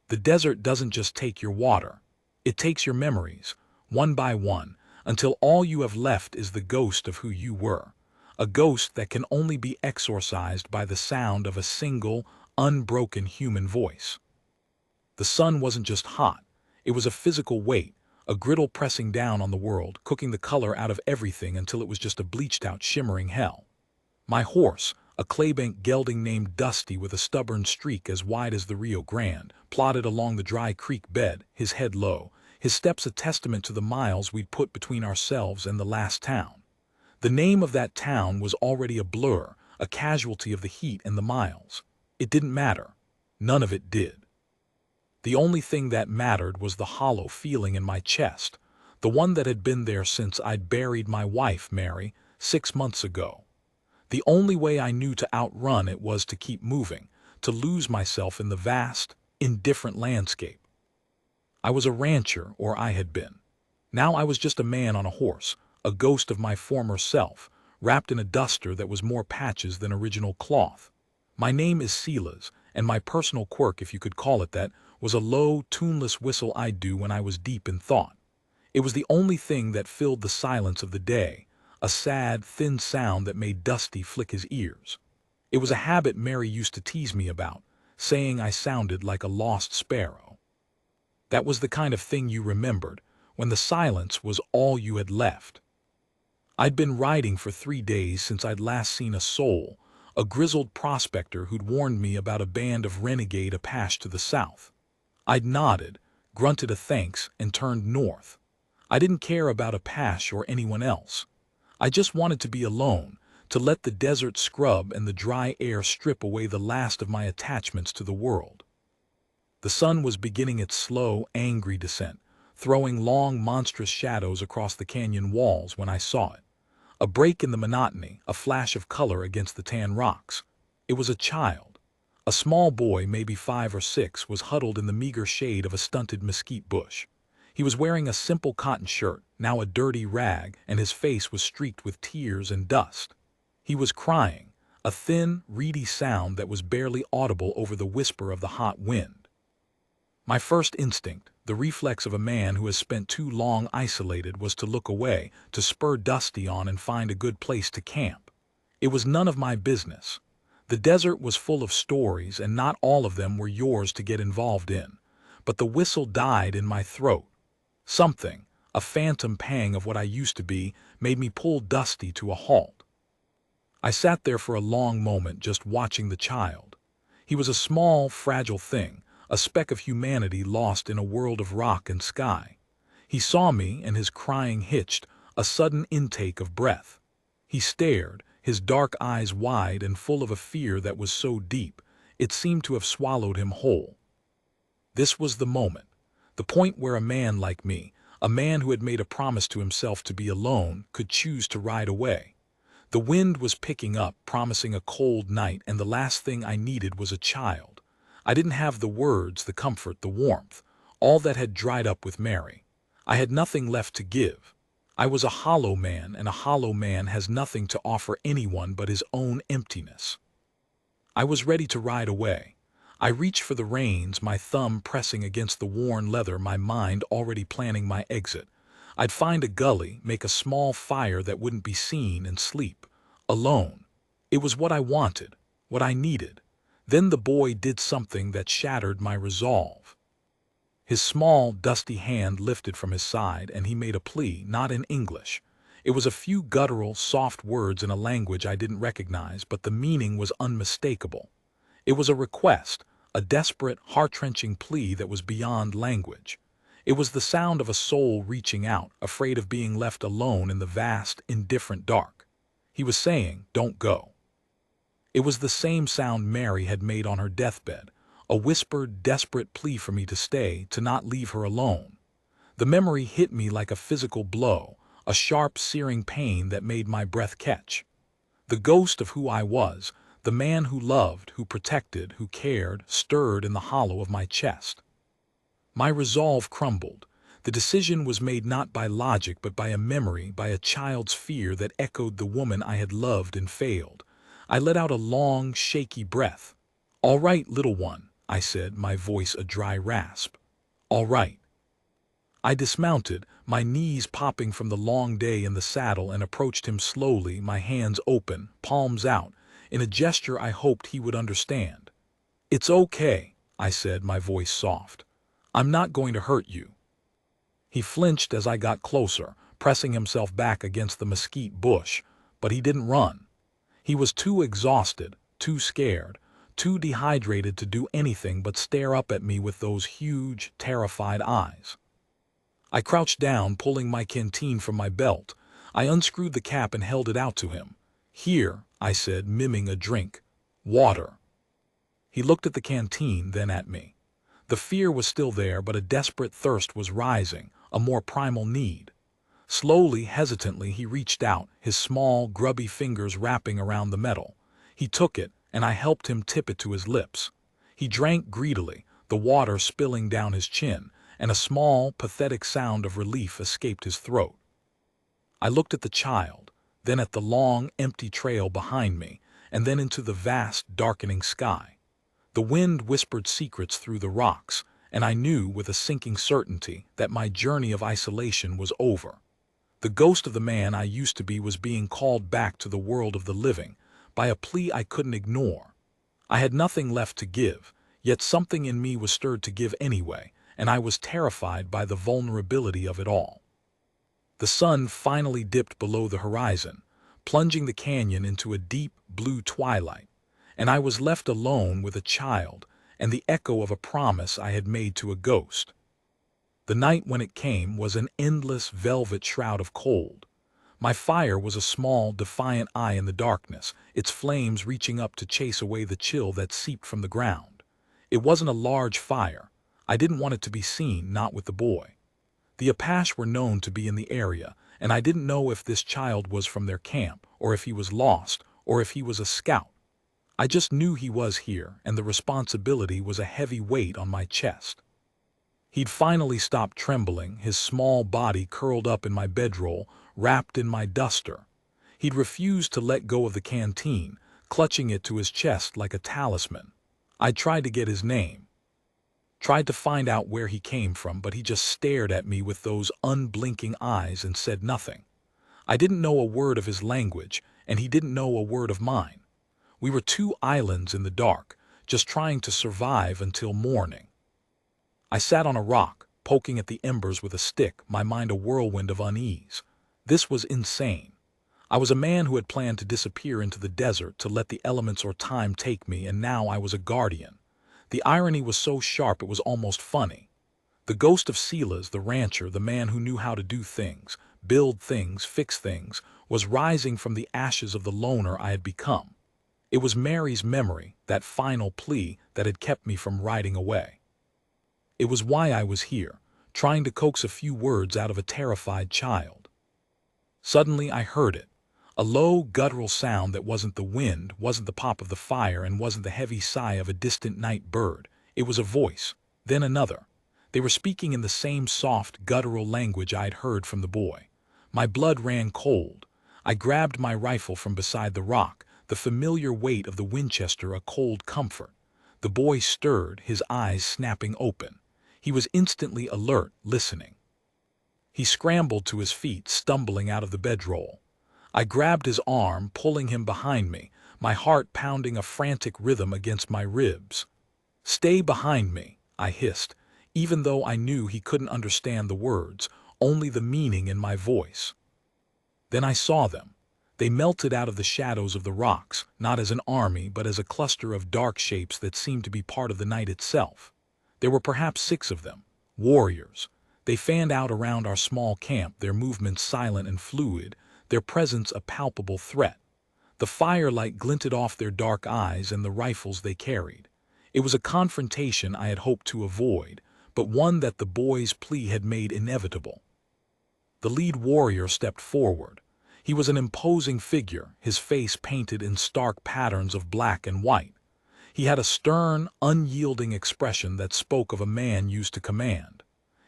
The desert doesn't just take your water. It takes your memories, one by one, until all you have left is the ghost of who you were. A ghost that can only be exorcised by the sound of a single, unbroken human voice. The sun wasn't just hot. It was a physical weight, a griddle pressing down on the world, cooking the color out of everything until it was just a bleached-out, shimmering hell. My horse, a claybank gelding named Dusty with a stubborn streak as wide as the Rio Grande, plodded along the dry creek bed, his head low, his steps a testament to the miles we'd put between ourselves and the last town. The name of that town was already a blur, a casualty of the heat and the miles. It didn't matter. None of it did. The only thing that mattered was the hollow feeling in my chest, the one that had been there since I'd buried my wife, Mary, 6 months ago. The only way I knew to outrun it was to keep moving, to lose myself in the vast, indifferent landscape. I was a rancher, or I had been. Now I was just a man on a horse, a ghost of my former self, wrapped in a duster that was more patches than original cloth. My name is Silas, and my personal quirk, if you could call it that, was a low, tuneless whistle I'd do when I was deep in thought. It was the only thing that filled the silence of the day, a sad, thin sound that made Dusty flick his ears. It was a habit Mary used to tease me about, saying I sounded like a lost sparrow. That was the kind of thing you remembered, when the silence was all you had left. I'd been riding for 3 days since I'd last seen a soul, a grizzled prospector who'd warned me about a band of renegade Apache to the south. I'd nodded, grunted a thanks, and turned north. I didn't care about Apache or anyone else. I just wanted to be alone, to let the desert scrub and the dry air strip away the last of my attachments to the world. The sun was beginning its slow, angry descent, throwing long, monstrous shadows across the canyon walls when I saw it. A break in the monotony, a flash of color against the tan rocks. It was a child. A small boy, maybe 5 or 6, was huddled in the meager shade of a stunted mesquite bush. He was wearing a simple cotton shirt, now a dirty rag, and his face was streaked with tears and dust. He was crying, a thin, reedy sound that was barely audible over the whisper of the hot wind. My first instinct, the reflex of a man who has spent too long isolated, was to look away, to spur Dusty on and find a good place to camp. It was none of my business. The desert was full of stories, and not all of them were yours to get involved in. But the whistle died in my throat. Something, a phantom pang of what I used to be, made me pull Dusty to a halt. I sat there for a long moment just watching the child. He was a small, fragile thing, a speck of humanity lost in a world of rock and sky. He saw me, and his crying hitched, a sudden intake of breath. He stared, his dark eyes wide and full of a fear that was so deep, it seemed to have swallowed him whole. This was the moment. The point where a man like me, a man who had made a promise to himself to be alone, could choose to ride away. The wind was picking up, promising a cold night, and the last thing I needed was a child. I didn't have the words, the comfort, the warmth, all that had dried up with Mary. I had nothing left to give. I was a hollow man, and a hollow man has nothing to offer anyone but his own emptiness. I was ready to ride away. I reached for the reins, my thumb pressing against the worn leather, my mind already planning my exit. I'd find a gully, make a small fire that wouldn't be seen, and sleep. Alone. It was what I wanted, what I needed. Then the boy did something that shattered my resolve. His small, dusty hand lifted from his side, and he made a plea, not in English. It was a few guttural, soft words in a language I didn't recognize, but the meaning was unmistakable. It was a request, a desperate, heart-wrenching plea that was beyond language. It was the sound of a soul reaching out, afraid of being left alone in the vast, indifferent dark. He was saying, "Don't go." It was the same sound Mary had made on her deathbed, a whispered, desperate plea for me to stay, to not leave her alone. The memory hit me like a physical blow, a sharp, searing pain that made my breath catch. The ghost of who I was, the man who loved, who protected, who cared, stirred in the hollow of my chest. My resolve crumbled. The decision was made not by logic but by a memory, by a child's fear that echoed the woman I had loved and failed. I let out a long, shaky breath. "All right, little one," I said, my voice a dry rasp. "All right." I dismounted, my knees popping from the long day in the saddle, and approached him slowly, my hands open, palms out, in a gesture I hoped he would understand. "It's okay," I said, my voice soft. "I'm not going to hurt you." He flinched as I got closer, pressing himself back against the mesquite bush, but he didn't run. He was too exhausted, too scared, too dehydrated to do anything but stare up at me with those huge, terrified eyes. I crouched down, pulling my canteen from my belt. I unscrewed the cap and held it out to him. "Here," I said, miming a drink. "Water." He looked at the canteen, then at me. The fear was still there, but a desperate thirst was rising, a more primal need. Slowly, hesitantly, he reached out, his small, grubby fingers wrapping around the metal. He took it, and I helped him tip it to his lips. He drank greedily, the water spilling down his chin, and a small, pathetic sound of relief escaped his throat. I looked at the child, then at the long, empty trail behind me, and then into the vast, darkening sky. The wind whispered secrets through the rocks, and I knew with a sinking certainty that my journey of isolation was over. The ghost of the man I used to be was being called back to the world of the living, by a plea I couldn't ignore. I had nothing left to give, yet something in me was stirred to give anyway, and I was terrified by the vulnerability of it all. The sun finally dipped below the horizon, plunging the canyon into a deep blue twilight, and I was left alone with a child and the echo of a promise I had made to a ghost. The night, when it came, was an endless velvet shroud of cold. My fire was a small, defiant eye in the darkness, its flames reaching up to chase away the chill that seeped from the ground. It wasn't a large fire. I didn't want it to be seen, not with the boy. The Apache were known to be in the area, and I didn't know if this child was from their camp, or if he was lost, or if he was a scout. I just knew he was here, and the responsibility was a heavy weight on my chest. He'd finally stopped trembling, his small body curled up in my bedroll, wrapped in my duster. He'd refused to let go of the canteen, clutching it to his chest like a talisman. I'd tried to get his name, tried to find out where he came from, but he just stared at me with those unblinking eyes and said nothing. I didn't know a word of his language, and he didn't know a word of mine. We were two islands in the dark, just trying to survive until morning. I sat on a rock, poking at the embers with a stick, my mind a whirlwind of unease. This was insane. I was a man who had planned to disappear into the desert, to let the elements or time take me, and now I was a guardian. The irony was so sharp it was almost funny. The ghost of Silas, the rancher, the man who knew how to do things, build things, fix things, was rising from the ashes of the loner I had become. It was Mary's memory, that final plea, that had kept me from riding away. It was why I was here, trying to coax a few words out of a terrified child. Suddenly I heard it. A low, guttural sound that wasn't the wind, wasn't the pop of the fire, and wasn't the heavy sigh of a distant night bird. It was a voice, then another. They were speaking in the same soft, guttural language I'd heard from the boy. My blood ran cold. I grabbed my rifle from beside the rock, the familiar weight of the Winchester a cold comfort. The boy stirred, his eyes snapping open. He was instantly alert, listening. He scrambled to his feet, stumbling out of the bedroll. I grabbed his arm, pulling him behind me, my heart pounding a frantic rhythm against my ribs. "Stay behind me," I hissed, even though I knew he couldn't understand the words, only the meaning in my voice. Then I saw them. They melted out of the shadows of the rocks, not as an army, but as a cluster of dark shapes that seemed to be part of the night itself. There were perhaps 6 of them, warriors. They fanned out around our small camp, their movements silent and fluid, their presence a palpable threat. The firelight glinted off their dark eyes and the rifles they carried. It was a confrontation I had hoped to avoid, but one that the boy's plea had made inevitable. The lead warrior stepped forward. He was an imposing figure, his face painted in stark patterns of black and white. He had a stern, unyielding expression that spoke of a man used to command.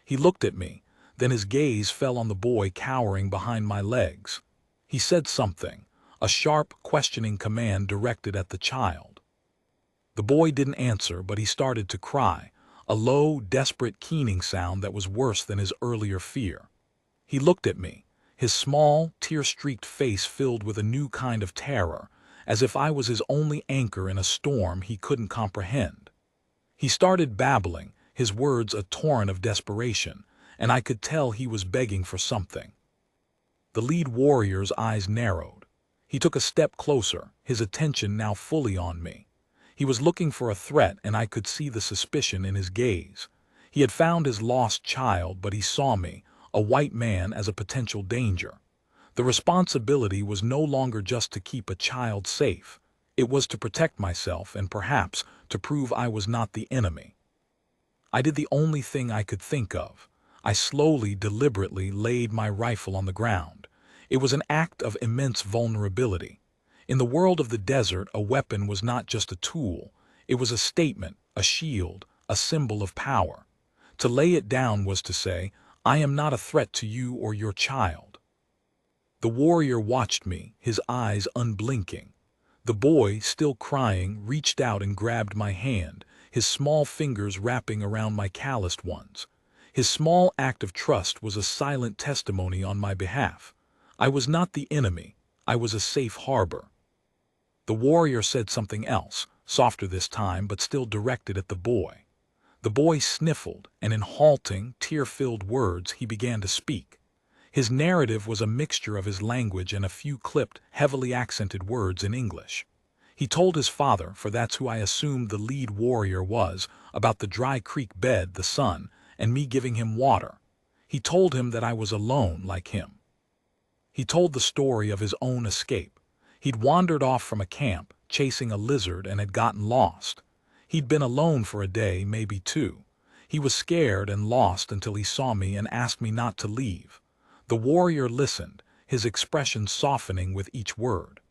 He looked at me, then his gaze fell on the boy cowering behind my legs. He said something, a sharp, questioning command directed at the child. The boy didn't answer, but he started to cry, a low, desperate keening sound that was worse than his earlier fear. He looked at me, his small, tear-streaked face filled with a new kind of terror, as if I was his only anchor in a storm he couldn't comprehend. He started babbling, his words a torrent of desperation, and I could tell he was begging for something. The lead warrior's eyes narrowed. He took a step closer, his attention now fully on me. He was looking for a threat, and I could see the suspicion in his gaze. He had found his lost child, but he saw me, a white man, as a potential danger. The responsibility was no longer just to keep a child safe. It was to protect myself and perhaps to prove I was not the enemy. I did the only thing I could think of. I slowly, deliberately laid my rifle on the ground. It was an act of immense vulnerability. In the world of the desert, a weapon was not just a tool. It was a statement, a shield, a symbol of power. To lay it down was to say, I am not a threat to you or your child. The warrior watched me, his eyes unblinking. The boy, still crying, reached out and grabbed my hand, his small fingers wrapping around my calloused ones. His small act of trust was a silent testimony on my behalf. I was not the enemy. I was a safe harbor. The warrior said something else, softer this time but still directed at the boy. The boy sniffled, and in halting, tear-filled words he began to speak. His narrative was a mixture of his language and a few clipped, heavily accented words in English. He told his father, for that's who I assumed the lead warrior was, about the dry creek bed, the sun, and me giving him water. He told him that I was alone like him. He told the story of his own escape. He'd wandered off from a camp, chasing a lizard, and had gotten lost. He'd been alone for a day, maybe two. He was scared and lost until he saw me and asked me not to leave. The warrior listened, his expression softening with each word.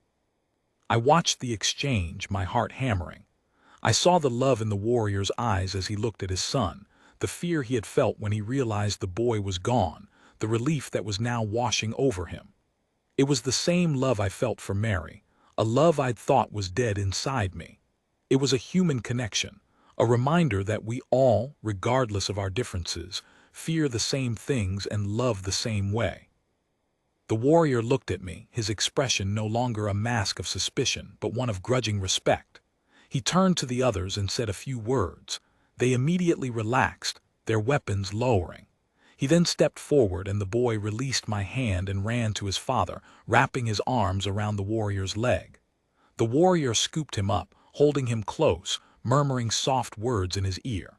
I watched the exchange, my heart hammering. I saw the love in the warrior's eyes as he looked at his son, the fear he had felt when he realized the boy was gone, the relief that was now washing over him. It was the same love I felt for Mary, a love I'd thought was dead inside me. It was a human connection, a reminder that we all, regardless of our differences, fear the same things and love the same way. The warrior looked at me, his expression no longer a mask of suspicion, but one of grudging respect. He turned to the others and said a few words. They immediately relaxed, their weapons lowering. He then stepped forward, and the boy released my hand and ran to his father, wrapping his arms around the warrior's leg. The warrior scooped him up, holding him close, murmuring soft words in his ear.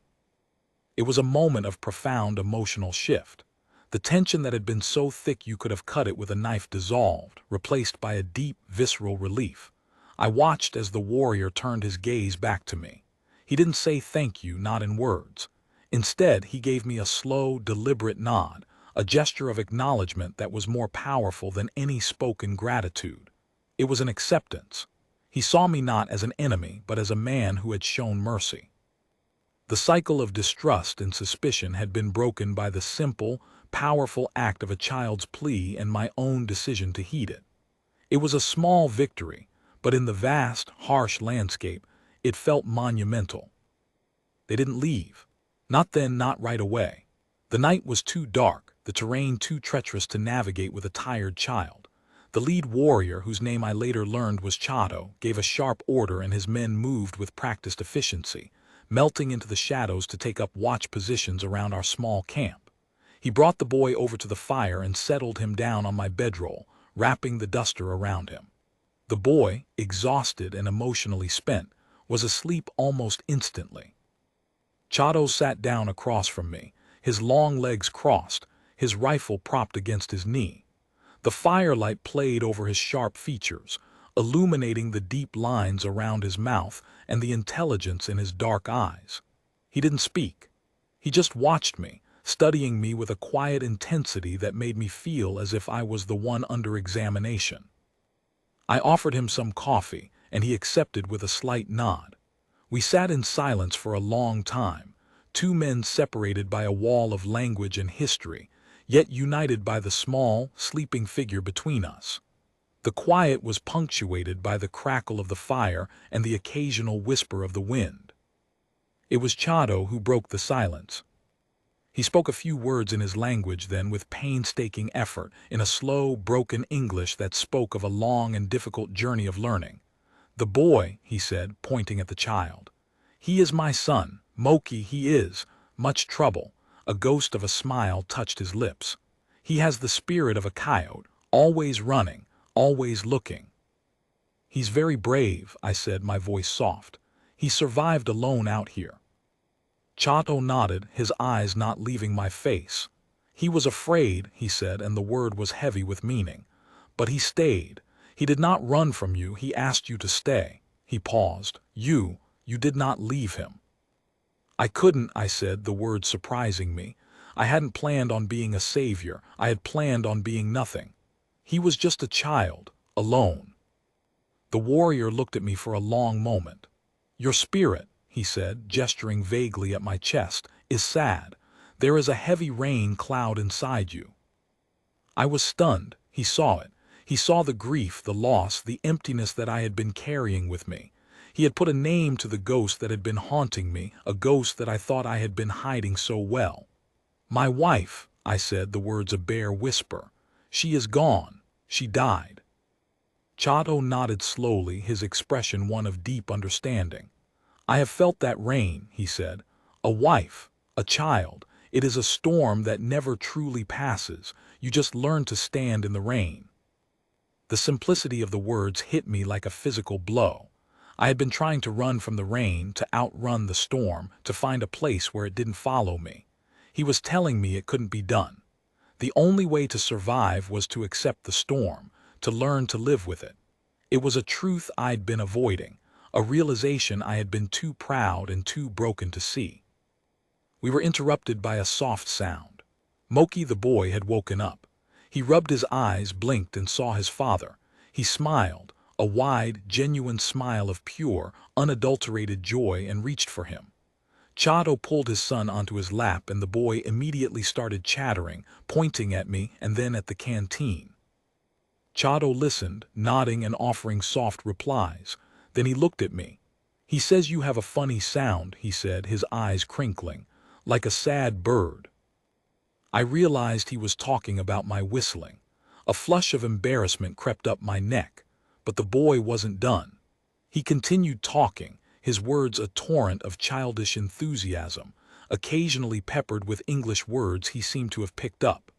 It was a moment of profound emotional shift. The tension that had been so thick you could have cut it with a knife dissolved, replaced by a deep, visceral relief. I watched as the warrior turned his gaze back to me. He didn't say thank you, not in words. Instead, he gave me a slow, deliberate nod, a gesture of acknowledgement that was more powerful than any spoken gratitude. It was an acceptance. He saw me not as an enemy, but as a man who had shown mercy. The cycle of distrust and suspicion had been broken by the simple, powerful act of a child's plea and my own decision to heed it. It was a small victory, but in the vast, harsh landscape, it felt monumental. They didn't leave. Not then, not right away. The night was too dark, the terrain too treacherous to navigate with a tired child. The lead warrior, whose name I later learned was Chato, gave a sharp order, and his men moved with practiced efficiency, melting into the shadows to take up watch positions around our small camp. He brought the boy over to the fire and settled him down on my bedroll, wrapping the duster around him. The boy, exhausted and emotionally spent, was asleep almost instantly. Chato sat down across from me, his long legs crossed, his rifle propped against his knee. The firelight played over his sharp features, illuminating the deep lines around his mouth and the intelligence in his dark eyes. He didn't speak. He just watched me, studying me with a quiet intensity that made me feel as if I was the one under examination. I offered him some coffee, and he accepted with a slight nod. We sat in silence for a long time, two men separated by a wall of language and history, yet united by the small, sleeping figure between us. The quiet was punctuated by the crackle of the fire and the occasional whisper of the wind. It was Chado who broke the silence. He spoke a few words in his language then with painstaking effort, in a slow, broken English that spoke of a long and difficult journey of learning. "The boy," he said, pointing at the child. "He is my son, Moki he is. Much trouble." A ghost of a smile touched his lips. "He has the spirit of a coyote, always running, always looking." "He's very brave," I said, my voice soft. "He survived alone out here." Chato nodded, his eyes not leaving my face. "He was afraid," he said, and the word was heavy with meaning. "But he stayed. He did not run from you, he asked you to stay." He paused. You did not leave him." "I couldn't," I said, the words surprising me. "I hadn't planned on being a savior, I had planned on being nothing. He was just a child, alone." The warrior looked at me for a long moment. "Your spirit," he said, gesturing vaguely at my chest, "is sad. There is a heavy rain cloud inside you." I was stunned. He saw it. He saw the grief, the loss, the emptiness that I had been carrying with me. He had put a name to the ghost that had been haunting me, a ghost that I thought I had been hiding so well. "My wife," I said, the words a bare whisper. "She is gone. She died." Chato nodded slowly, his expression one of deep understanding. "I have felt that rain," he said. "A wife, a child. It is a storm that never truly passes. You just learn to stand in the rain." The simplicity of the words hit me like a physical blow. I had been trying to run from the rain, to outrun the storm, to find a place where it didn't follow me. He was telling me it couldn't be done. The only way to survive was to accept the storm, to learn to live with it. It was a truth I'd been avoiding, a realization I had been too proud and too broken to see. We were interrupted by a soft sound. Moki the boy had woken up. He rubbed his eyes, blinked, and saw his father. He smiled, a wide, genuine smile of pure, unadulterated joy, and reached for him. Chato pulled his son onto his lap, and the boy immediately started chattering, pointing at me and then at the canteen. Chato listened, nodding and offering soft replies. Then he looked at me. "He says you have a funny sound," he said, his eyes crinkling, "like a sad bird." I realized he was talking about my whistling. A flush of embarrassment crept up my neck, but the boy wasn't done. He continued talking, his words a torrent of childish enthusiasm, occasionally peppered with English words he seemed to have picked up.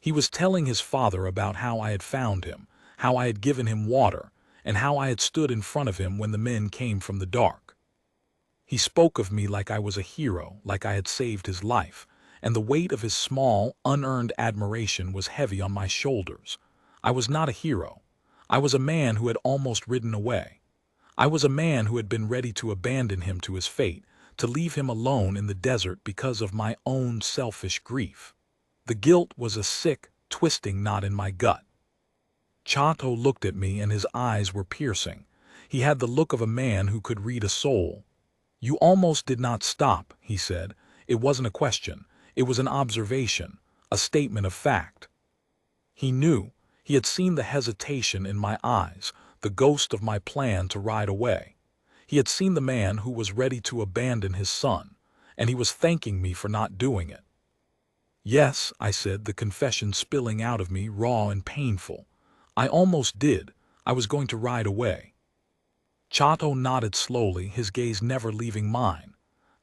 He was telling his father about how I had found him, how I had given him water, and how I had stood in front of him when the men came from the dark. He spoke of me like I was a hero, like I had saved his life, and the weight of his small, unearned admiration was heavy on my shoulders. I was not a hero. I was a man who had almost ridden away. I was a man who had been ready to abandon him to his fate, to leave him alone in the desert because of my own selfish grief. The guilt was a sick, twisting knot in my gut. Chato looked at me and his eyes were piercing. He had the look of a man who could read a soul. "You almost did not stop," he said. "It wasn't a question. It was an observation, a statement of fact." He knew. He had seen the hesitation in my eyes, the ghost of my plan to ride away. He had seen the man who was ready to abandon his son, and he was thanking me for not doing it. "Yes," I said, the confession spilling out of me, raw and painful. "I almost did. I was going to ride away." Chato nodded slowly, his gaze never leaving mine.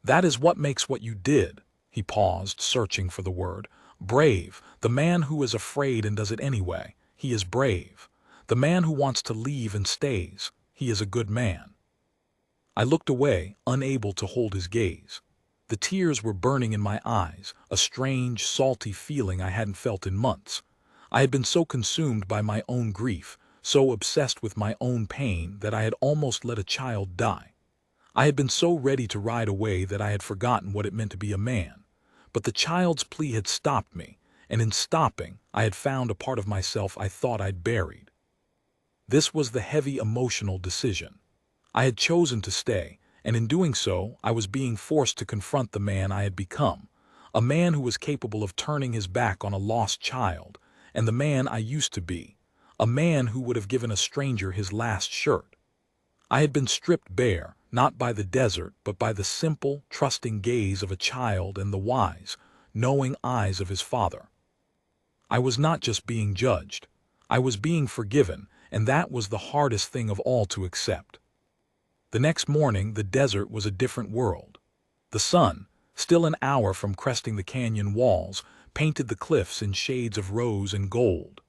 "That is what makes what you did." He paused, searching for the word. "Brave. The man who is afraid and does it anyway. He is brave. The man who wants to leave and stays. He is a good man." I looked away, unable to hold his gaze. The tears were burning in my eyes, a strange, salty feeling I hadn't felt in months. I had been so consumed by my own grief, so obsessed with my own pain, that I had almost let a child die. I had been so ready to ride away that I had forgotten what it meant to be a man. But the child's plea had stopped me, and in stopping, I had found a part of myself I thought I'd buried. This was the heavy emotional decision. I had chosen to stay, and in doing so, I was being forced to confront the man I had become, a man who was capable of turning his back on a lost child, and the man I used to be, a man who would have given a stranger his last shirt. I had been stripped bare, not by the desert, but by the simple, trusting gaze of a child and the wise, knowing eyes of his father. I was not just being judged. I was being forgiven, and that was the hardest thing of all to accept. The next morning, the desert was a different world. The sun, still an hour from cresting the canyon walls, painted the cliffs in shades of rose and gold.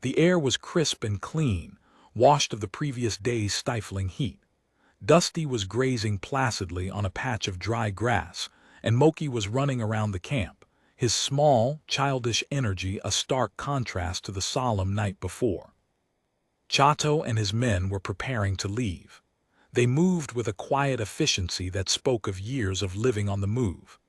The air was crisp and clean, washed of the previous day's stifling heat. Dusty was grazing placidly on a patch of dry grass, and Moki was running around the camp, his small, childish energy a stark contrast to the solemn night before. Chato and his men were preparing to leave. They moved with a quiet efficiency that spoke of years of living on the move.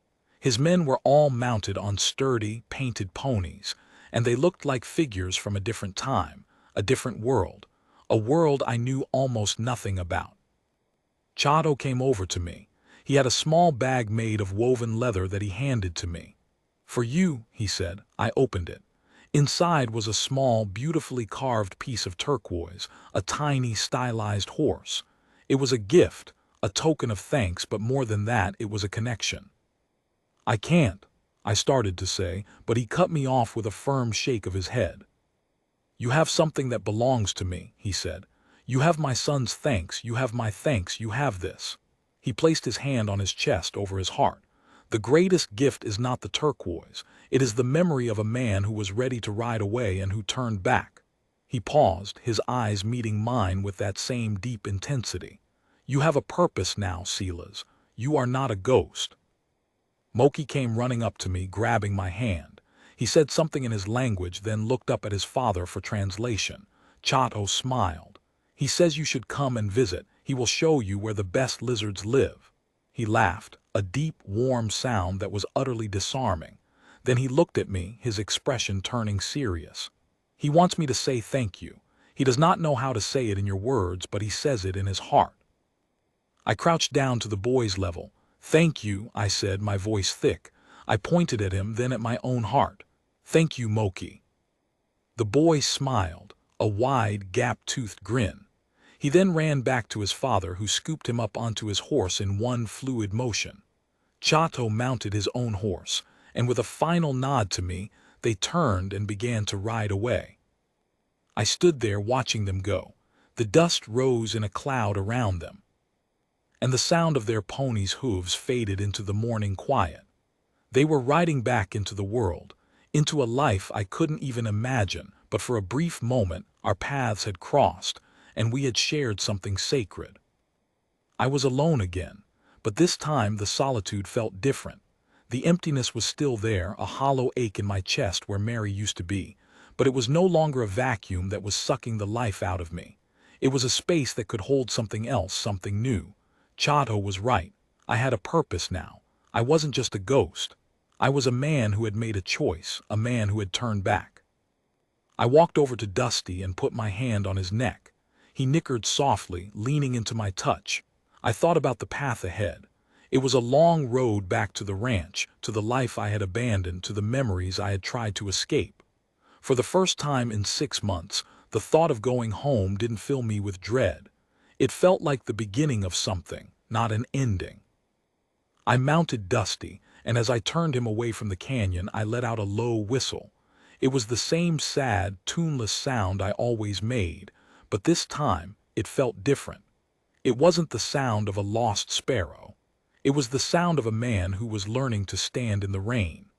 His men were all mounted on sturdy, painted ponies, and they looked like figures from a different time, a different world, a world I knew almost nothing about. Chato came over to me. He had a small bag made of woven leather that he handed to me. "For you," he said. I opened it. Inside was a small, beautifully carved piece of turquoise, a tiny, stylized horse. It was a gift, a token of thanks, but more than that, it was a connection. "I can't," I started to say, but he cut me off with a firm shake of his head. "You have something that belongs to me," he said. "You have my son's thanks, you have my thanks, you have this." He placed his hand on his chest over his heart. "The greatest gift is not the turquoise, it is the memory of a man who was ready to ride away and who turned back." He paused, his eyes meeting mine with that same deep intensity. "You have a purpose now, Silas. You are not a ghost." Moki came running up to me, grabbing my hand. He said something in his language, then looked up at his father for translation. Chato smiled. "He says you should come and visit. He will show you where the best lizards live." He laughed, a deep, warm sound that was utterly disarming. Then he looked at me, his expression turning serious. "He wants me to say thank you. He does not know how to say it in your words, but he says it in his heart." I crouched down to the boy's level. "Thank you," I said, my voice thick. I pointed at him, then at my own heart. "Thank you, Moki." The boy smiled, a wide, gap-toothed grin. He then ran back to his father, who scooped him up onto his horse in one fluid motion. Chato mounted his own horse, and with a final nod to me, they turned and began to ride away. I stood there watching them go. The dust rose in a cloud around them, and the sound of their ponies' hooves faded into the morning quiet. They were riding back into the world, into a life I couldn't even imagine, but for a brief moment our paths had crossed, and we had shared something sacred. I was alone again, but this time the solitude felt different. The emptiness was still there, a hollow ache in my chest where Mary used to be, but it was no longer a vacuum that was sucking the life out of me. It was a space that could hold something else, something new. Chato was right. I had a purpose now. I wasn't just a ghost. I was a man who had made a choice, a man who had turned back. I walked over to Dusty and put my hand on his neck. He nickered softly, leaning into my touch. I thought about the path ahead. It was a long road back to the ranch, to the life I had abandoned, to the memories I had tried to escape. For the first time in 6 months, the thought of going home didn't fill me with dread. It felt like the beginning of something, not an ending. I mounted Dusty, and as I turned him away from the canyon, I let out a low whistle. It was the same sad, tuneless sound I always made, but this time it felt different. It wasn't the sound of a lost sparrow. It was the sound of a man who was learning to stand in the rain.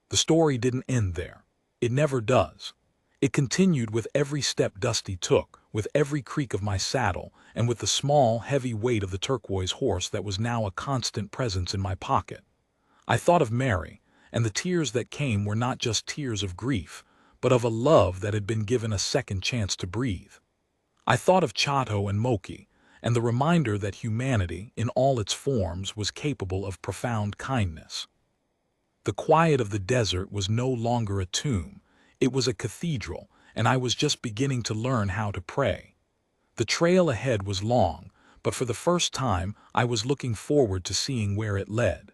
The story didn't end there. It never does. It continued with every step Dusty took, with every creak of my saddle, and with the small, heavy weight of the turquoise horse that was now a constant presence in my pocket. I thought of Mary, and the tears that came were not just tears of grief, but of a love that had been given a second chance to breathe. I thought of Chato and Moki, and the reminder that humanity, in all its forms, was capable of profound kindness. The quiet of the desert was no longer a tomb. It was a cathedral, and I was just beginning to learn how to pray. The trail ahead was long, but for the first time I was looking forward to seeing where it led.